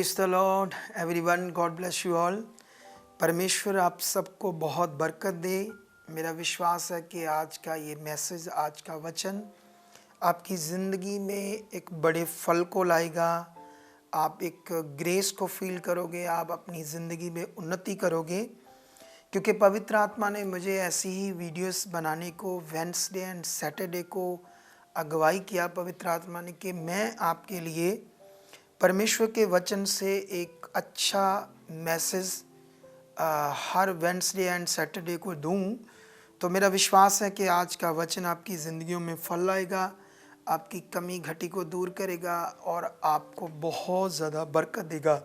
Praise the Lord everyone, God bless you all. परमेश्वर आप सबको बहुत बरकत दे। मेरा विश्वास है कि आज का ये मैसेज, आज का वचन आपकी ज़िंदगी में एक बड़े फल को लाएगा। आप एक ग्रेस को फील करोगे, आप अपनी ज़िंदगी में उन्नति करोगे, क्योंकि पवित्र आत्मा ने मुझे ऐसी ही वीडियोस बनाने को वेडनेसडे एंड सैटरडे को अगुवाई किया। पवित्र आत्मा ने कि मैं आपके लिए परमेश्वर के वचन से एक अच्छा message her Wednesday and Saturday को दूं। तो मेरा विश्वास है कि आज का वचन आपकी ज़िंदगियों में फल लाएगा, आपकी कमी घटी को दूर करेगा और आपको बहुत ज़्यादा बरकत देगा।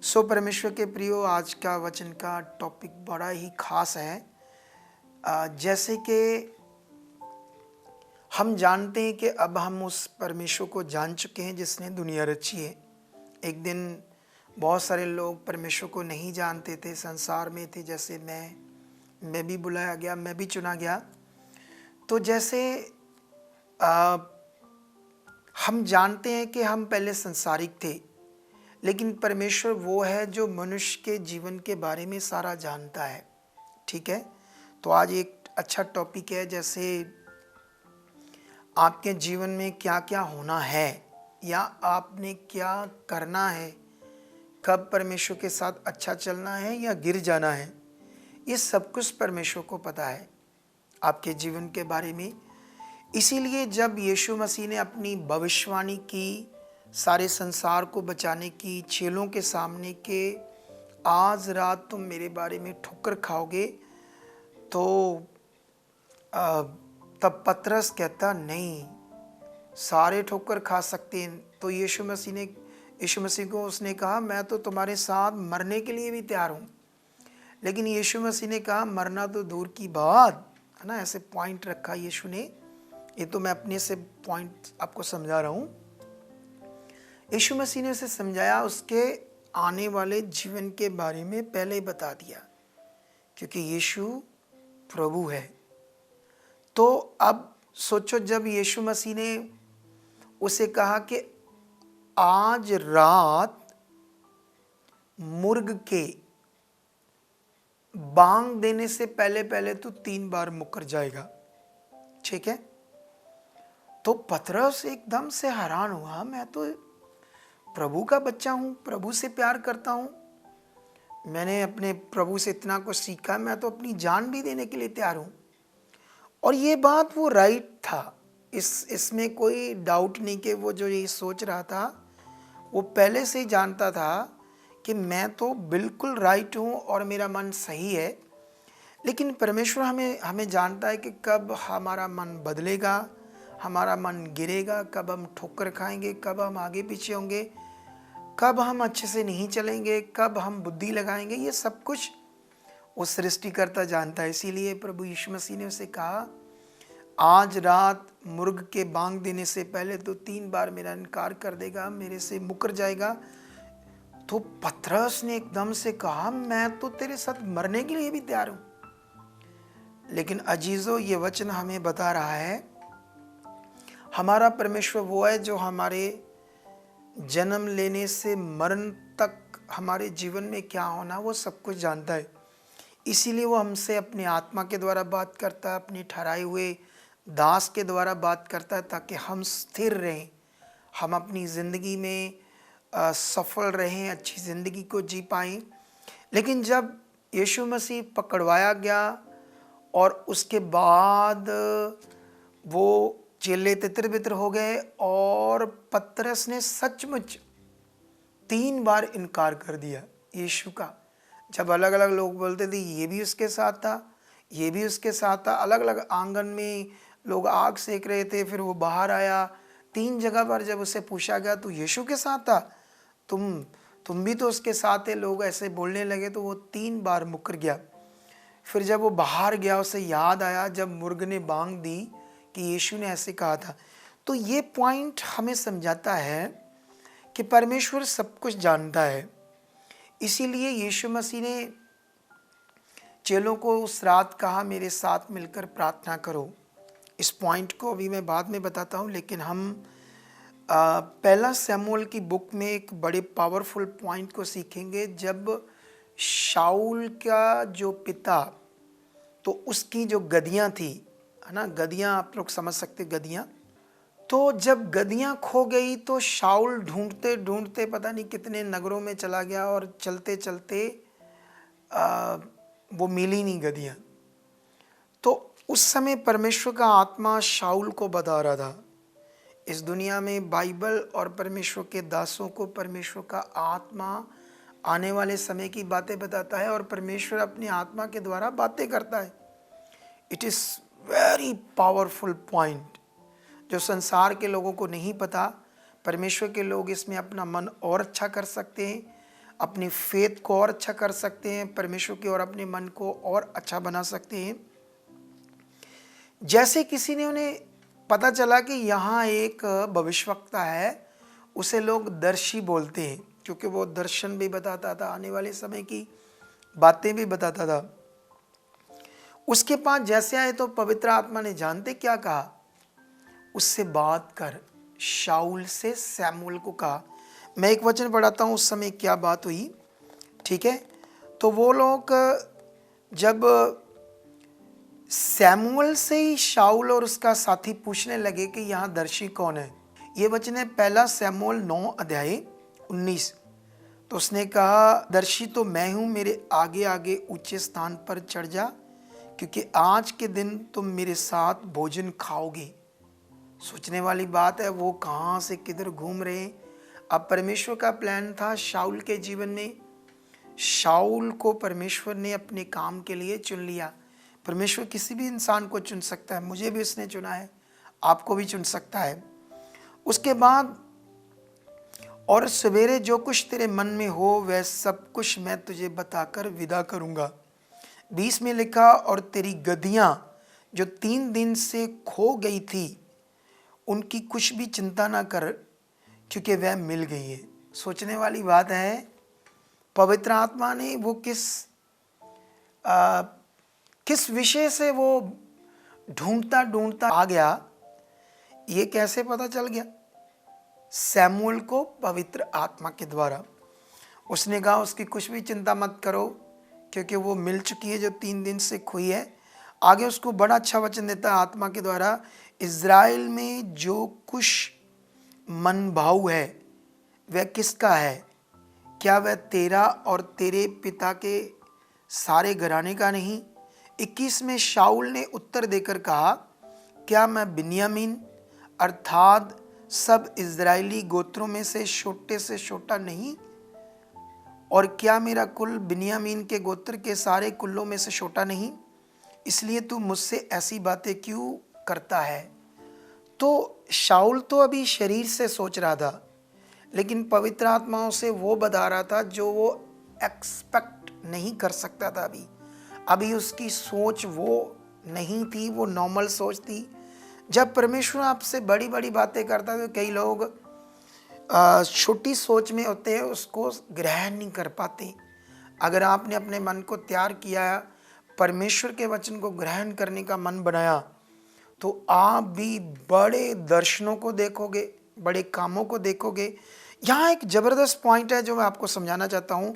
सो परमेश्वर के प्रियो, आज का वचन का टॉपिक बड़ा ही खास है। जैसे कि हम जानते हैं कि अब हम उस परमेश्वर को जान चुके हैं जिसने दुनिया रची है। एक दिन बहुत सारे लोग परमेश्वर को नहीं जानते थे, संसार में थे, जैसे मैं भी बुलाया गया, मैं भी चुना गया। तो जैसे हम जानते हैं कि हम पहले संसारिक थे, लेकिन परमेश्वर वो है जो मनुष्य के जीवन के बारे में सारा जानता है। ठीक है, तो आज एक अच्छा टॉपिक है, जैसे आपके जीवन में क्या क्या होना है या आपने क्या करना है, कब परमेश्वर के साथ अच्छा चलना है या गिर जाना है, ये सब कुछ परमेश्वर को पता है आपके जीवन के बारे में। इसीलिए जब यीशु मसीह ने अपनी भविष्यवाणी की सारे संसार को बचाने की, चेलों के सामने के आज रात तुम मेरे बारे में ठोकर खाओगे, तो तब पतरस कहता नहीं, सारे ठोकर खा सकते हैं। तो यीशु मसीह को उसने कहा, मैं तो तुम्हारे साथ मरने के लिए भी तैयार हूँ। लेकिन यीशु मसीह ने कहा, मरना तो दूर की बात है ना, ऐसे पॉइंट रखा यीशु ने। ये तो मैं अपने से पॉइंट आपको समझा रहा हूँ। यीशु मसीह ने उसे समझाया, उसके आने वाले जीवन के बारे में पहले ही बता दिया, क्योंकि यीशु प्रभु है। तो अब सोचो, जब यीशु मसीह ने उसे कहा कि आज रात मुर्ग के बांग देने से पहले पहले तो 3 बार मुकर जाएगा, ठीक है। तो पतरस एकदम से हैरान हुआ, मैं तो प्रभु का बच्चा हूं, प्रभु से प्यार करता हूं, मैंने अपने प्रभु से इतना कुछ सीखा, मैं तो अपनी जान भी देने के लिए तैयार हूं। और ये बात वो राइट था, इसमें कोई डाउट नहीं कि वो जो ये सोच रहा था वो पहले से ही जानता था कि मैं तो बिल्कुल राइट हूँ और मेरा मन सही है। लेकिन परमेश्वर हमें जानता है कि कब हमारा मन बदलेगा, हमारा मन गिरेगा, कब हम ठोकर खाएंगे, कब हम आगे पीछे होंगे, कब हम अच्छे से नहीं चलेंगे, कब हम बुद्धि लगाएंगे, ये सब कुछ वो सृष्टिकर्ता जानता है। इसीलिए प्रभु यीशु मसीह ने उसे कहा, आज रात मुर्ग के बांग देने से पहले तो 3 बार मेरा इनकार कर देगा, मेरे से मुकर जाएगा। तो पतरस ने एकदम से कहा, मैं तो तेरे साथ मरने के लिए भी तैयार हूं। लेकिन अजीजों, ये वचन हमें बता रहा है, हमारा परमेश्वर वो है जो हमारे जन्म लेने से मरण तक हमारे जीवन में क्या होना वो सब कुछ जानता है। इसीलिए वो हमसे अपनी आत्मा के द्वारा बात करता है, अपने ठहराए हुए दास के द्वारा बात करता है, ताकि हम स्थिर रहें, हम अपनी ज़िंदगी में सफल रहें, अच्छी ज़िंदगी को जी पाएं। लेकिन जब यीशु मसीह पकड़वाया गया और उसके बाद वो चेले तितर बितर हो गए और पतरस ने सचमुच 3 बार इनकार कर दिया यीशु का। जब अलग अलग लोग बोलते थे ये भी उसके साथ था, ये भी उसके साथ था, अलग अलग आंगन में लोग आग सेक रहे थे, फिर वो बाहर आया, 3 जगह पर जब उसे पूछा गया तो यीशु के साथ था, तुम भी तो उसके साथ थे, लोग ऐसे बोलने लगे, तो वो 3 बार मुकर गया। फिर जब वो बाहर गया, उसे याद आया जब मुर्ग ने बांग दी कि यीशु ने ऐसे कहा था। तो ये पॉइंट हमें समझाता है कि परमेश्वर सब कुछ जानता है। इसीलिए यीशु मसीह ने चेलों को उस रात कहा, मेरे साथ मिलकर प्रार्थना करो। इस पॉइंट को अभी मैं बाद में बताता हूँ, लेकिन हम पहला शमूएल की बुक में एक बड़े पावरफुल पॉइंट को सीखेंगे। जब शाऊल का जो पिता, तो उसकी जो गदियां थी, है ना, गदियां आप लोग समझ सकते, गदियां, तो जब गदियां खो गई तो शाऊल ढूंढते ढूंढते पता नहीं कितने नगरों में चला गया और चलते चलते वो मिली नहीं गदियां। तो उस समय परमेश्वर का आत्मा शाऊल को बता रहा था। इस दुनिया में बाइबल और परमेश्वर के दासों को परमेश्वर का आत्मा आने वाले समय की बातें बताता है और परमेश्वर अपनी आत्मा के द्वारा बातें करता है। It is very powerful point जो संसार के लोगों को नहीं पता। परमेश्वर के लोग इसमें अपना मन और अच्छा कर सकते हैं, अपनी फेथ को और अच्छा कर सकते हैं, परमेश्वर की और अपने मन को और अच्छा बना सकते हैं। जैसे किसी ने उन्हें पता चला कि यहाँ एक भविष्यवक्ता है, उसे लोग दर्शी बोलते हैं क्योंकि वो दर्शन भी बताता था, आने वाले समय की बातें भी बताता था। उसके पास जैसे आए तो पवित्र आत्मा ने जानते क्या कहा, उससे बात कर। शाऊल से शमूएल को कहा। मैं एक वचन पढ़ाता हूँ, उस समय क्या बात हुई, ठीक है। तो वो लोग जब शमूएल से ही शाऊल और उसका साथी पूछने लगे कि यहाँ दर्शी कौन है। ये वचन है पहला शमूएल 9:19। तो उसने कहा, दर्शी तो मैं हूँ, मेरे आगे आगे ऊंचे स्थान पर चढ़ जा, क्योंकि आज के दिन तुम मेरे साथ भोजन खाओगे। सोचने वाली बात है, वो कहाँ से किधर घूम रहे हैं। अब परमेश्वर का प्लान था शाऊल के जीवन में। शाऊल को परमेश्वर ने अपने काम के लिए चुन लिया। परमेश्वर किसी भी इंसान को चुन सकता है, मुझे भी उसने चुना है, आपको भी चुन सकता है। उसके बाद, और सवेरे जो कुछ तेरे मन में हो वह सब कुछ मैं तुझे बताकर विदा करूंगा। 20 में लिखा, और तेरी गदियां जो 3 दिन से खो गई थी उनकी कुछ भी चिंता ना कर, क्योंकि वह मिल गई है। सोचने वाली बात है, पवित्र आत्मा ने वो किस विषय से वो ढूंढता ढूंढता आ गया, ये कैसे पता चल गया। शमूएल को पवित्र आत्मा के द्वारा। उसने कहा उसकी कुछ भी चिंता मत करो, क्योंकि वो मिल चुकी है जो 3 दिन से खोई है। आगे उसको बड़ा अच्छा वचन देता है आत्मा के द्वारा, इज़राइल में जो कुछ मन भाव है वह किसका है, क्या वह तेरा और तेरे पिता के सारे घराने का नहीं। 21 में शाऊल ने उत्तर देकर कहा, क्या मैं बिन्यामीन अर्थात सब इज़राइली गोत्रों में से छोटा नहीं, और क्या मेरा कुल बिन्यामीन के गोत्र के सारे कुलों में से छोटा नहीं। इसलिए तू मुझसे ऐसी बातें क्यों करता है। तो शाऊल तो अभी शरीर से सोच रहा था, लेकिन पवित्र आत्माओं से वो बता रहा था जो वो एक्सपेक्ट नहीं कर सकता था। अभी उसकी सोच वो नहीं थी, वो नॉर्मल सोच थी। जब परमेश्वर आपसे बड़ी बड़ी बातें करता है तो कई लोग छोटी सोच में होते हैं, उसको ग्रहण नहीं कर पाते। अगर आपने अपने मन को तैयार किया, परमेश्वर के वचन को ग्रहण करने का मन बनाया, तो आप भी बड़े दर्शनों को देखोगे, बड़े कामों को देखोगे। यहाँ एक ज़बरदस्त पॉइंट है जो मैं आपको समझाना चाहता हूँ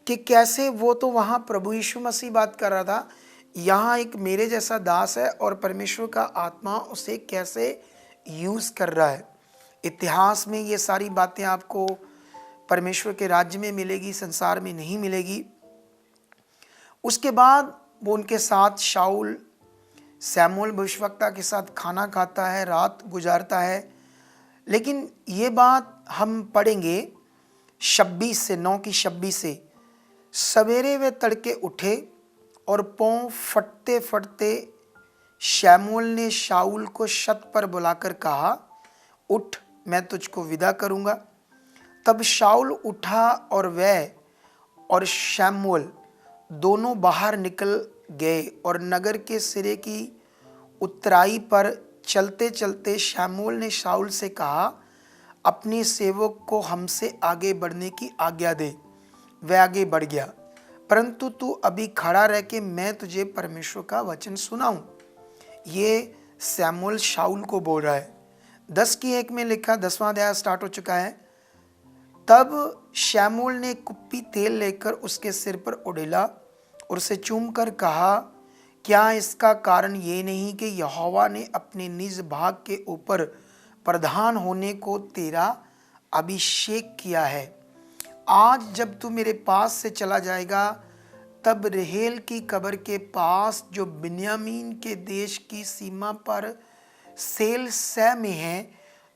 कि कैसे वो तो वहाँ प्रभु यीशु मसीह बात कर रहा था, यहाँ एक मेरे जैसा दास है और परमेश्वर का आत्मा उसे कैसे यूज़ कर रहा है। इतिहास में ये सारी बातें आपको परमेश्वर के राज्य में मिलेगी, संसार में नहीं मिलेगी। उसके बाद वो उनके साथ शाऊल शमूएल भविष्यवक्ता के साथ खाना खाता है, रात गुजारता है। लेकिन ये बात हम पढ़ेंगे 26 से 9 की 26 से, सवेरे वे तड़के उठे और पाँव फटते फटते शमूएल ने शाऊल को छत पर बुलाकर कहा, उठ, मैं तुझको विदा करूँगा। तब शाऊल उठा और वह और शमूएल दोनों बाहर निकल गए, और नगर के सिरे की उत्तराई पर चलते चलते शमूएल ने शाऊल से कहा, अपने सेवक को हमसे आगे बढ़ने की आज्ञा दे। वह आगे बढ़ गया, परंतु तू अभी खड़ा रह के मैं तुझे परमेश्वर का वचन सुनाऊं। ये शमूएल शाऊल को बोल रहा है। 10:1 में लिखा, 10वां अध्याय स्टार्ट हो चुका है। तब शमूएल ने कुप्पी तेल लेकर उसके सिर पर उड़ेला और उसे चूमकर कहा, क्या इसका कारण ये नहीं कि यहोवा ने अपने निज भाग के ऊपर प्रधान होने को तेरा अभिषेक किया है। आज जब तू मेरे पास से चला जाएगा, तब रहेल की कब्र के पास जो बिन्यामीन के देश की सीमा पर सेल सह में है,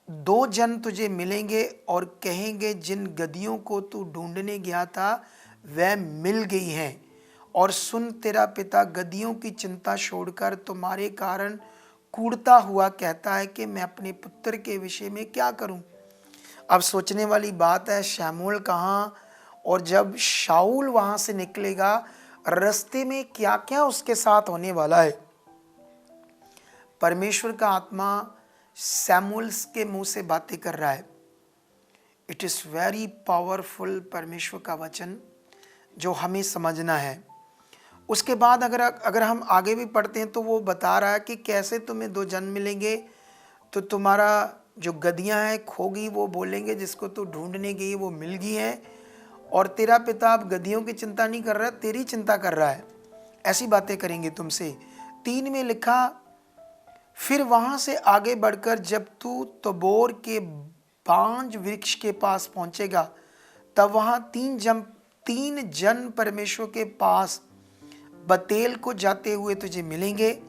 2 जन तुझे मिलेंगे और कहेंगे, जिन गदहियों को तू ढूंढने गया था वह मिल गई हैं। और सुन, तेरा पिता गदहियों की चिंता छोड़कर तुम्हारे कारण कूड़ता हुआ कहता है कि मैं अपने पुत्र के विषय में क्या करूं। अब सोचने वाली बात है, शमूएल कहाँ, और जब शाऊल वहां से निकलेगा, रास्ते में क्या क्या उसके साथ होने वाला है। परमेश्वर का आत्मा शमूएल के मुंह से बातें कर रहा है। इट इज वेरी पावरफुल, परमेश्वर का वचन जो हमें समझना है। उसके बाद अगर हम आगे भी पढ़ते हैं तो वो बता रहा है कि कैसे तुम्हें 2 जन मिलेंगे, तो तुम्हारा जो गदहियां हैं खोगी, वो बोलेंगे जिसको तू ढूंढने गई वो मिल गई है। और तेरा पिता अब गदहियों की चिंता नहीं कर रहा, तेरी चिंता कर रहा है। ऐसी बातें करेंगे तुमसे। 3 में लिखा, फिर वहां से आगे बढ़कर जब तू तबोर के बांज वृक्ष के पास पहुंचेगा, तब वहां 3 जन परमेश्वर के पास बतेल को जाते हुए तुझे मिलेंगे,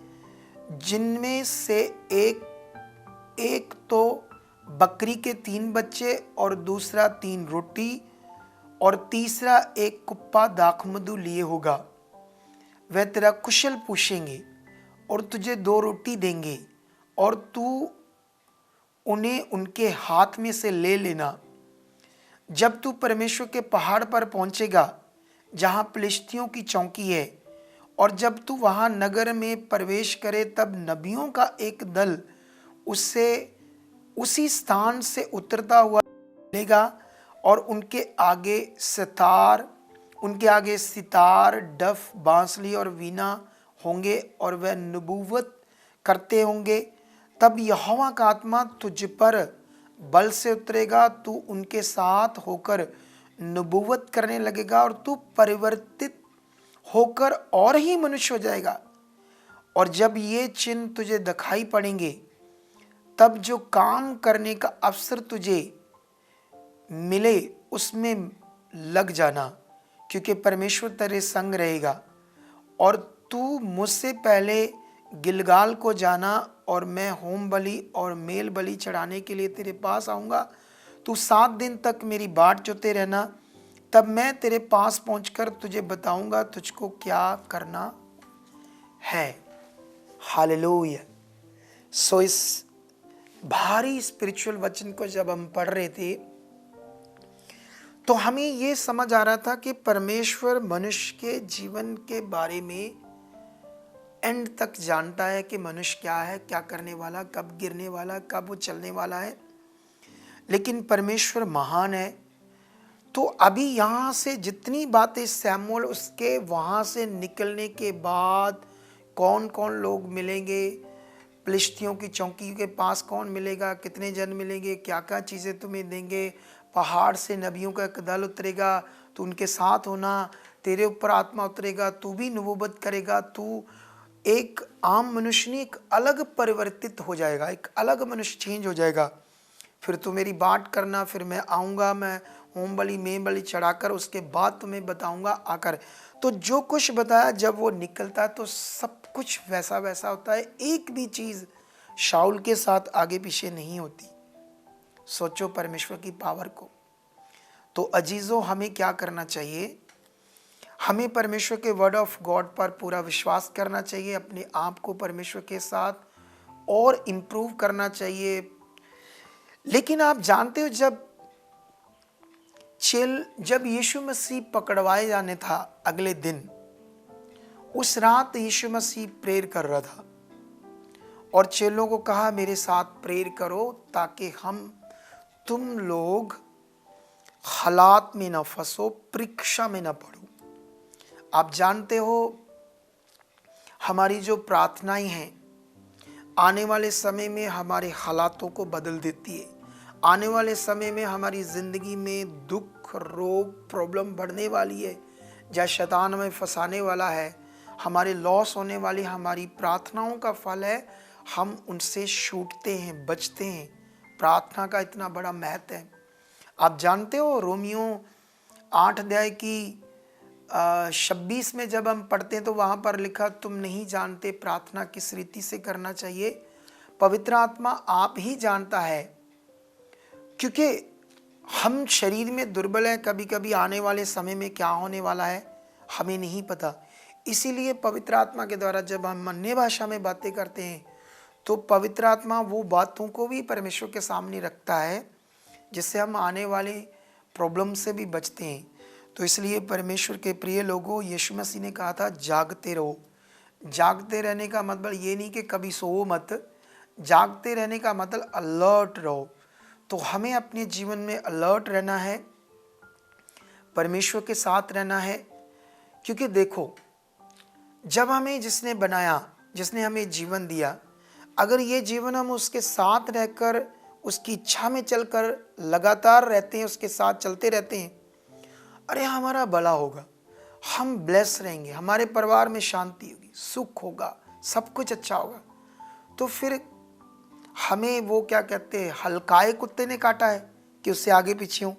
जिनमें से एक तो बकरी के 3 बच्चे और दूसरा 3 रोटी और तीसरा एक कुप्पा दाखमधु लिए होगा। वह तेरा कुशल पूछेंगे और तुझे 2 रोटी देंगे और तू उन्हें उनके हाथ में से ले लेना। जब तू परमेश्वर के पहाड़ पर पहुंचेगा जहां फिलिस्तियों की चौकी है, और जब तू वहां नगर में प्रवेश करे, तब नबियों का एक दल उससे उसी स्थान से उतरता हुआ मिलेगा और उनके आगे सितार, डफ, बांसुरी और वीणा होंगे और वह नबूवत करते होंगे। तब यहोवा का आत्मा तुझ पर बल से उतरेगा, तू उनके साथ होकर नबूवत करने लगेगा और तू परिवर्तित होकर और ही मनुष्य हो जाएगा। और जब ये चिन्ह तुझे दिखाई पड़ेंगे, तब जो काम करने का अवसर तुझे मिले उसमें लग जाना, क्योंकि परमेश्वर तेरे संग रहेगा। और तू मुझसे पहले गिलगाल को जाना और मैं होम बलि और मेल बलि चढ़ाने के लिए तेरे पास आऊँगा। तू 7 दिन तक मेरी बाट जोते रहना, तब मैं तेरे पास पहुंचकर तुझे बताऊंगा तुझको क्या करना है। हालेलुया। सो इस भारी स्पिरिचुअल वचन को जब हम पढ़ रहे थे तो हमें ये समझ आ रहा था कि परमेश्वर मनुष्य के जीवन के बारे में एंड तक जानता है कि मनुष्य क्या है, क्या करने वाला, कब गिरने वाला, कब वो चलने वाला है। लेकिन परमेश्वर महान है। तो अभी यहाँ से जितनी बातें शमूएल उसके वहाँ से निकलने के बाद कौन कौन लोग मिलेंगे, फिलिस्तियों की चौकी के पास कौन मिलेगा, कितने जन मिलेंगे, क्या क्या चीज़ें तुम्हें देंगे, पहाड़ से नबियों का एक दल उतरेगा, तो उनके साथ होना, तेरे ऊपर आत्मा उतरेगा, तू भी नबूवत करेगा, तू एक आम मनुष्य नहीं, एक अलग परिवर्तित हो जाएगा, एक अलग मनुष्य चेंज हो जाएगा। फिर तू मेरी बात करना, फिर मैं आऊँगा, मैं होम बलि मेल बलि चढ़ाकर उसके बाद तुम्हें बताऊँगा आकर। तो जो कुछ बताया जब वो निकलता है तो सब कुछ वैसा वैसा होता है। एक भी चीज़ शाऊल के साथ आगे पीछे नहीं होती। सोचो परमेश्वर की पावर को। तो अजीजों, हमें क्या करना चाहिए? हमें परमेश्वर के वर्ड ऑफ गॉड पर पूरा विश्वास करना चाहिए, अपने आप को परमेश्वर के साथ और इम्प्रूव करना चाहिए। लेकिन आप जानते हो, जब यीशु मसीह पकड़वाए जाने था अगले दिन, उस रात यीशु मसीह प्रेयर कर रहा था और चेलों को कहा मेरे साथ प्रेयर करो ताकि तुम लोग हालात में न फंसो, परीक्षा में न पड़ो। आप जानते हो हमारी जो प्रार्थनाएं हैं आने वाले समय में हमारे हालातों को बदल देती है। आने वाले समय में हमारी ज़िंदगी में दुख, रोग, प्रॉब्लम बढ़ने वाली है, जहाँ शैतान हमें फंसाने वाला है, हमारे लॉस होने वाली हमारी प्रार्थनाओं का फल है, हम उनसे छूटते हैं, बचते हैं। प्रार्थना का इतना बड़ा महत्व है। आप जानते हो रोमियो 8 अध्याय की 26 में जब हम पढ़ते हैं तो वहाँ पर लिखा, तुम नहीं जानते प्रार्थना किस रीति से करना चाहिए, पवित्र आत्मा आप ही जानता है। क्योंकि हम शरीर में दुर्बल हैं, कभी कभी आने वाले समय में क्या होने वाला है हमें नहीं पता। इसीलिए पवित्र आत्मा के द्वारा जब हम अन्य भाषा में बातें करते हैं तो पवित्र आत्मा वो बातों को भी परमेश्वर के सामने रखता है जिससे हम आने वाले प्रॉब्लम से भी बचते हैं। तो इसलिए परमेश्वर के प्रिय लोगों, यीशु मसीह ने कहा था जागते रहो। जागते रहने का मतलब ये नहीं कि कभी सो मत, जागते रहने का मतलब अलर्ट रहो। तो हमें अपने जीवन में अलर्ट रहना है, परमेश्वर के साथ रहना है। क्योंकि देखो, जब हमें जिसने बनाया, जिसने हमें जीवन दिया, अगर ये जीवन हम उसके साथ रहकर उसकी इच्छा में चलकर लगातार रहते हैं, उसके साथ चलते रहते हैं, अरे हमारा भला होगा, हम ब्लेस रहेंगे, हमारे परिवार में शांति होगी, सुख होगा, सब कुछ अच्छा होगा। तो फिर हमें वो क्या कहते हैं, हलकाए कुत्ते ने काटा है कि उससे आगे पीछे हूँ।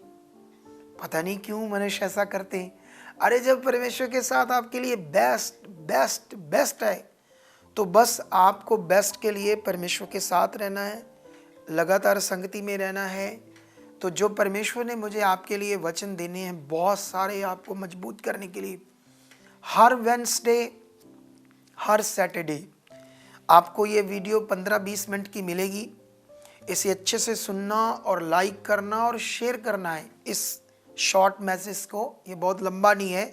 पता नहीं क्यों मनुष्य ऐसा करते हैं। अरे जब परमेश्वर के साथ आपके लिए बेस्ट बेस्ट बेस्ट है तो बस आपको बेस्ट के लिए परमेश्वर के साथ रहना है, लगातार संगति में रहना है। तो जो परमेश्वर ने मुझे आपके लिए वचन देने हैं बहुत सारे, आपको मजबूत करने के लिए, हर वेडनेसडे, हर सैटरडे आपको ये वीडियो 15-20 मिनट की मिलेगी। इसे अच्छे से सुनना और लाइक करना और शेयर करना है इस शॉर्ट मैसेज को। ये बहुत लंबा नहीं है,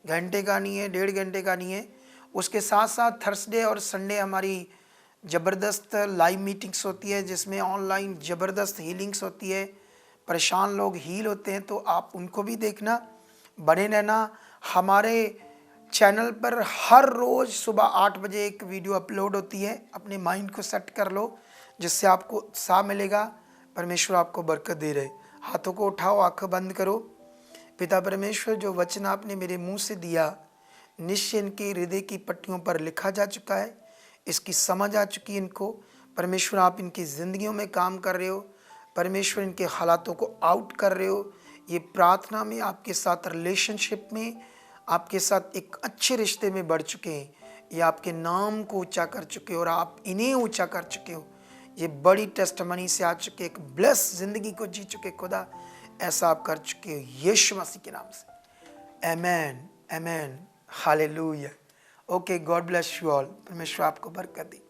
घंटे का नहीं है, 1.5 घंटे का नहीं है। उसके साथ साथ थर्सडे और संडे हमारी ज़बरदस्त लाइव मीटिंग्स होती है जिसमें ऑनलाइन ज़बरदस्त हीलिंग्स होती है, परेशान लोग हील होते हैं। तो आप उनको भी देखना, बने रहना। हमारे चैनल पर हर रोज़ सुबह 8 बजे एक वीडियो अपलोड होती है। अपने माइंड को सेट कर लो जिससे आपको उत्साह मिलेगा, परमेश्वर आपको बरकत दे रहे। हाथों को उठाओ, आंखें बंद करो। पिता परमेश्वर, जो वचन आपने मेरे मुंह से दिया निश्चय इनके हृदय की पट्टियों पर लिखा जा चुका है, इसकी समझ आ चुकी है इनको। परमेश्वर आप इनकी ज़िंदगियों में काम कर रहे हो, परमेश्वर इनके हालातों को आउट कर रहे हो। ये प्रार्थना में आपके साथ रिलेशनशिप में, आपके साथ एक अच्छे रिश्ते में बढ़ चुके हैं। ये आपके नाम को ऊंचा कर चुके हो और आप इन्हें ऊंचा कर चुके हो। ये बड़ी टेस्टमनी से आ चुके, एक ब्लेस जिंदगी को जी चुके। खुदा ऐसा आप कर चुके हो यीशु मसीह के नाम से। Amen, amen, hallelujah. Okay, God bless you all. परमेश्वर आपको बरकत दे।